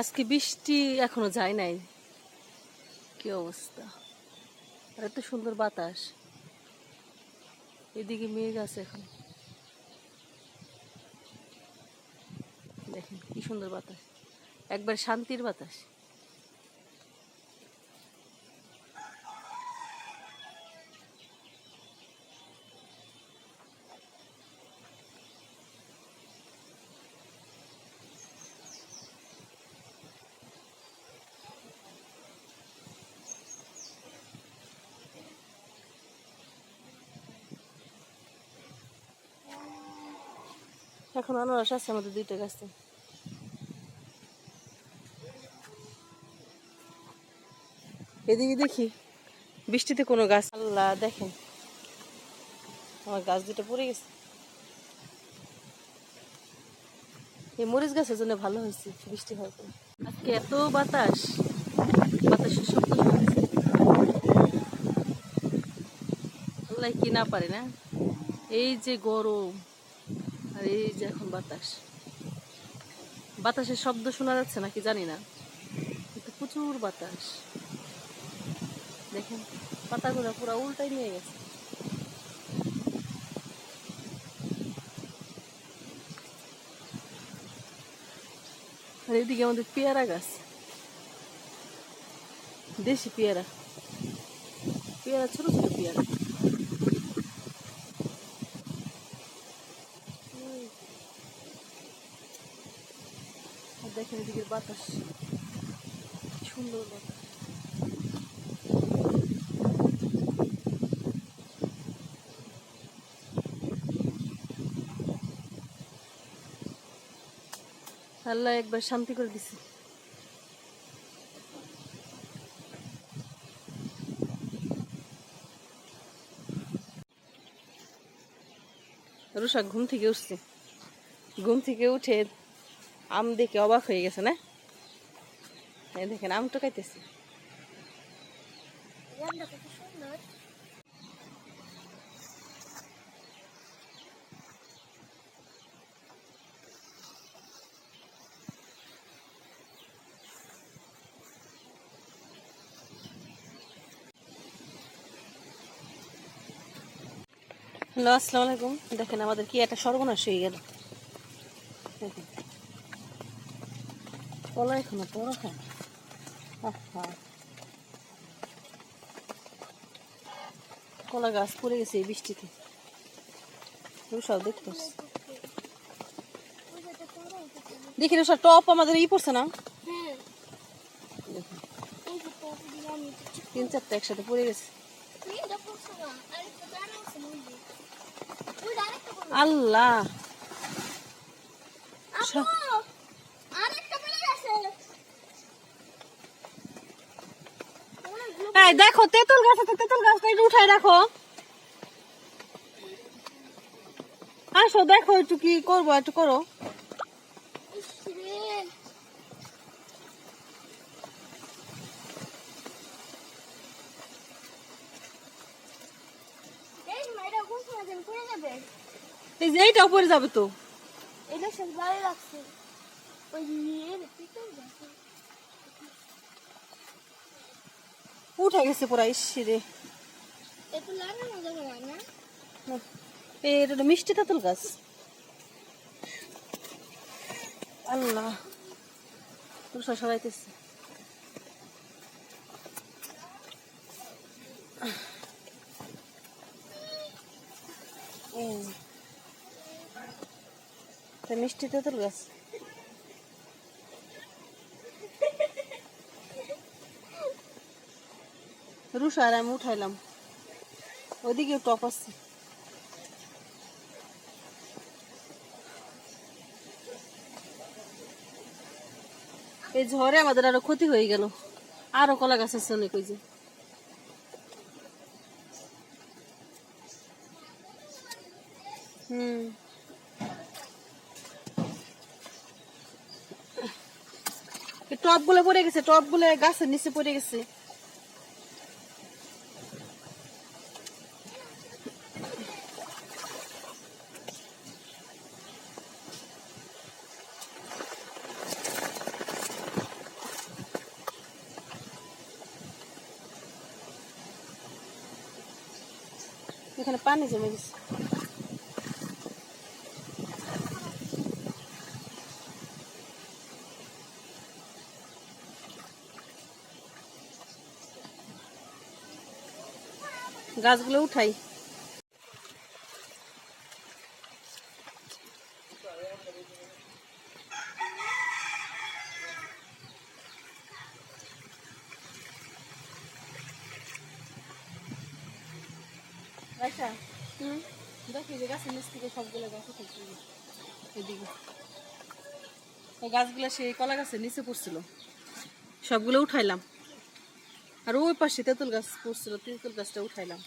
আজকে বৃষ্টি এখনো যায় নাই, কি অবস্থা। আর এত সুন্দর বাতাস, এদিকে মেঘ আছে এখন, দেখেন কি সুন্দর বাতাস, একবার শান্তির বাতাস। এখন আনারস আছে আমাদের দুইটা গাছে। এদিকে দেখি বৃষ্টিতে কোনো গাছ, আল্লাহ দেখেন আমার গাছ দুটো পড়ে গেছে। এই মরিচ গাছের জন্য ভালো হয়েছে বৃষ্টি হওয়ার পর। আজকে এত বাতাস, বাতাসের শব্দ শোনাচ্ছে। আল্লাহ কি না পারে না, এই যে গরম আর এই যে এখন বাতাস, বাতাসের শব্দ শোনা যাচ্ছে নাকি জানি না, কিন্তু প্রচুর বাতাস। দেখেন পাতাগুলো পুরো উল্টাই নিয়ে গেছে। আর এদিকে আমাদের পেয়ারা গাছ, দেশি পেয়ারা, পেয়ারা ছোট ছোট পেয়ারা। দেখেন এদিকে বাতাস, সুন্দর বাতাস। আল্লাহ একবার শান্তি করে দিছে। রুষা ঘুম থেকে উঠছে, ঘুম থেকে উঠে আম দেখে অবাক হয়ে গেছে না। এই দেখেন আম তো খাইতেছে। হ্যালো, আসসালামু আলাইকুম। দেখেন আমাদের কি একটা সর্বনাশ হয়ে গেল। দেখেন কলা এখনো বড় হয়। কলা গাছ পড়ে গেছে এই বৃষ্টিতে, সব দেখতে দেখি সব টপ আমাদের ই পড়ছে না, তিন চারটা একসাথে পড়ে গেছে। আল্লাহ দেখো তেঁতুল গাছ আছে, তেঁতুল গাছটা একটু উঠাই রাখো। আসো দেখো একটু কি করবো, একটু করো। এই যে এইটা উপরে যাবে তো, উঠে গেছে পুরা। ইসরে এটা মিষ্টি তেঁতুল গাছ। আল্লাহ সরাইতেছে। মিষ্টি তেঁতুল গাছ, রুষা আর আমি উঠাইলাম। ওইদিকে টপ আছে। এই ঝড়ে আমাদের আরো ক্ষতি হয়ে গেল, আরো কলা গাছ আছে অনেক। ওই যে টপ গুলো পড়ে গেছে, টপ গুলো গাছের নিচে পড়ে গেছে। এখানে পানি জমে গেছে। গাছগুলো উঠাই। আচ্ছা, দেখি যে গাছের নিচ থেকে সবগুলো গাছ উঠেছে এদিকে। ওই গাছগুলো সেই কলা গাছের নিচে পড়ছিল, সবগুলো উঠাইলাম। আর ওই পাশে তেঁতুল গাছ পড়ছিল, তেঁতুল গাছটা উঠাইলাম।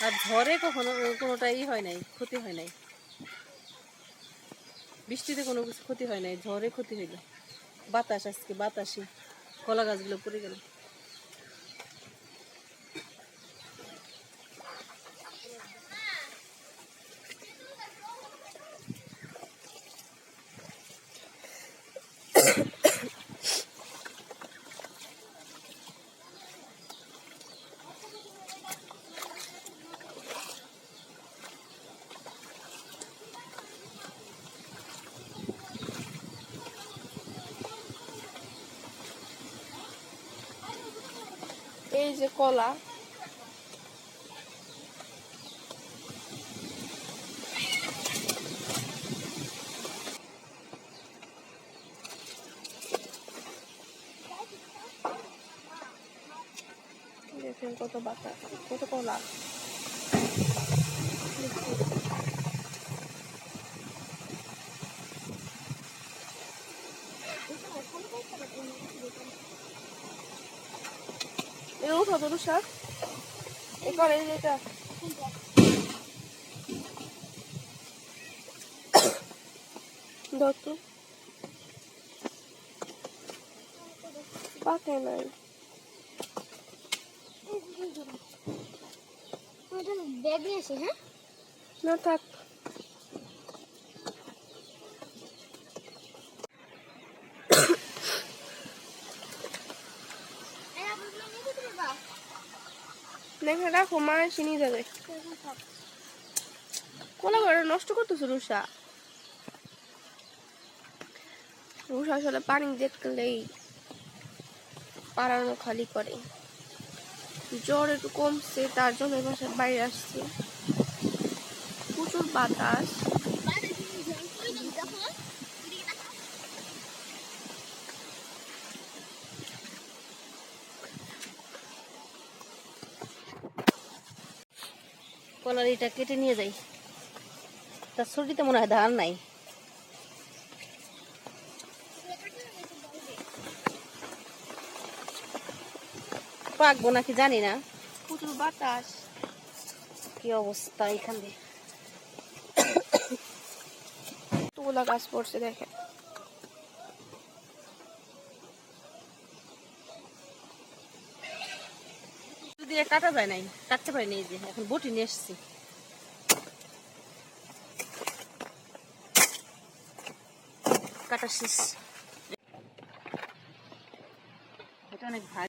আর ঝড়ে কখনো কোনোটা হয় নাই, ক্ষতি হয় নাই। বৃষ্টিতে কোনো কিছু ক্ষতি হয় নাই, ঝড়ে ক্ষতি হইল। বাতাস, আজকে বাতাসে কলা গাছগুলো পড়ে গেল। এই যে কলা, দেখেন কত বাতাস, কত কলা। এটা উঠো তো তুষার, এবার এই যেটা ধরতো পাকে নাই। ব্যাগ নিয়ে আসি, হ্যাঁ না থাক, দেখে রাখো, মা এসে নিয়ে যাবে। কলা ঘরে নষ্ট করতেছো রুষা। রুষা আসলে পানি দেখলেই পাড়ানো খালি করে। জ্বর একটু কমছে, তার জন্য বাসার বাইরে আসছে। প্রচুর বাতাস। কলার এটা কেটে নিয়ে যাই। তার ছুটিতে মনে হয় ধান নাই। পাকবো নাকি জানি না। প্রচুর বাতাস। কি অবস্থা এখানে। তুলা গাছ পড়ছে দেখেন। দিয়ে কাটা যায় নাই, কাটতে পারিনি। এই যে এখন বটি নিয়ে এসছি। কাটা শেষ। এটা অনেক ভারী।